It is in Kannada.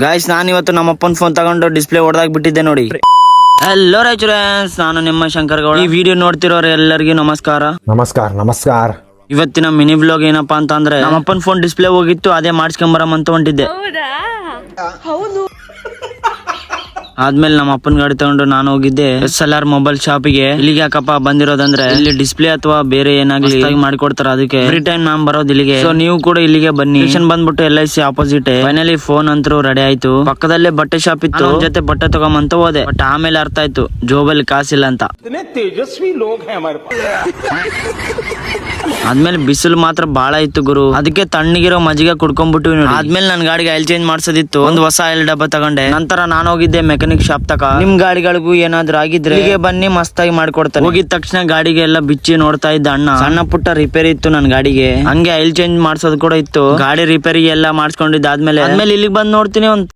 ಗಾಯ್ಸ್ ನಾನು ಇವತ್ತು ನಮ್ಮಪ್ಪನ ಫೋನ್ ತಗೊಂಡು ಡಿಸ್ಪ್ಲೇ ಹೊಡೆದಾಗ್ಬಿಟ್ಟಿದ್ದೆ ನೋಡಿ. ಹಲೋ ರೈಚುರನ್ಸ್, ನಾನು ನಿಮ್ಮ ಶಂಕರ್ ಗೌಡ. ಈ ವಿಡಿಯೋ ನೋಡ್ತಿರೋರು ಎಲ್ಲರಿಗೂ ನಮಸ್ಕಾರ. ನಮಸ್ಕಾರ ನಮಸ್ಕಾರ. ಇವತ್ತಿನ ಮಿನಿ ಬ್ಲಾಗ್ ಏನಪ್ಪಾ ಅಂತ ಅಂದ್ರೆ, ನಮ್ಮಪ್ಪನ ಫೋನ್ ಡಿಸ್ಪ್ಲೇ ಹೋಗಿತ್ತು, ಅದೇ ಮಾಡಿಸ್ಕೊಂಬರಮ್ ಅಂತ ಹೊಂಟಿದ್ದೆ. ಆದ್ಮೇಲೆ ನಮ್ಮ ಅಪ್ಪನ ಗಾಡಿ ತಗೊಂಡು ನಾನು ಹೋಗಿದ್ದೆ SLR ಮೊಬೈಲ್ ಶಾಪಿಗೆ. ಇಲ್ಲಿಗೆ ಯಾಕಪ್ಪ ಬಂದಿರೋದಂದ್ರೆ, ಇಲ್ಲಿ ಡಿಸ್ಪ್ಲೇ ಅಥವಾ ಬೇರೆ ಏನಾಗ್ಲಿ ಮಾಡಿಕೊಡ್ತಾರ, ಅದಕ್ಕೆ ಫ್ರೀ ಟೈಮ್ ನಾನ್ ಬರೋದು ಇಲ್ಲಿಗೆ. ಸೊ ನೀವು ಕೂಡ ಇಲ್ಲಿಗೆ ಬನ್ನಿ. ಸ್ಟೇಷನ್ ಬಂದ್ಬಿಟ್ಟು LIC ಆಪೋಸಿಟ್. ಫೈನಲಿ ಫೋನ್ ಅಂತೂ ರೆಡಿ ಆಯ್ತು. ಪಕ್ಕದಲ್ಲೇ ಬಟ್ಟೆ ಶಾಪ್ ಇತ್ತು, ಅವ್ರ ಜೊತೆ ಬಟ್ಟೆ ತಗೊಂಬಂತ ಹೋದೆ. ಬಟ್ ಆಮೇಲೆ ಅರ್ಥ ಆಯ್ತು ಜೋಬಲ್ಲಿ ಕಾಸಿಲ್ಲ ಅಂತ. ಆದ್ಮೇಲೆ ಬಿಸಿಲು ಮಾತ್ರ ಬಾಳ ಇತ್ತು ಗುರು, ಅದಕ್ಕೆ ತಣ್ಣಗಿರೋ ಮಜ್ಜಿಗೆ ಕುಡ್ಕೊಂಡ್ಬಿಟ್ಟು. ಆದ್ಮೇಲೆ ನನ್ ಗಾಡಿಗೆ ಆಯಿಲ್ ಚೇಂಜ್ ಮಾಡ್ಸೋದಿತ್ತು, ಒಂದು ಹೊಸ ಆಯಿಲ್ ಡಬ್ಬ ತಗೊಂಡೆ. ನಂತರ ನಾನು ಹೋಗಿದ್ದೆ ಮೆಕ್ಯಾನಿಕ್ ಶಾಪ್ ತಕ. ನಿಮ್ ಗಾಡಿಗಳಿಗೂ ಏನಾದ್ರು ಆಗಿದ್ರೆ ಇಲ್ಲಿಗೆ ಬನ್ನಿ, ಮಸ್ತಾಗಿ ಮಾಡ್ಕೊಡ್ತಾರೆ. ಹೋಗಿದ ತಕ್ಷಣ ಗಾಡಿಗೆ ಎಲ್ಲ ಬಿಚ್ಚಿ ನೋಡ್ತಾ ಇದ್ದ ಅಣ್ಣ. ಸಣ್ಣ ಪುಟ್ಟ ರಿಪೇರಿ ಇತ್ತು ನನ್ ಗಾಡಿಗೆ, ಹಂಗೆ ಆಯಿಲ್ ಚೇಂಜ್ ಮಾಡ್ಸೋದು ಕೂಡ ಇತ್ತು. ಗಾಡಿ ರಿಪೇರಿ ಎಲ್ಲ ಮಾಡ್ಸ್ಕೊಂಡಿದ್ದಾದ್ಮೇಲೆ ಇಲ್ಲಿಗೆ ಬಂದ್ ನೋಡ್ತೀನಿ, ಒಂದ್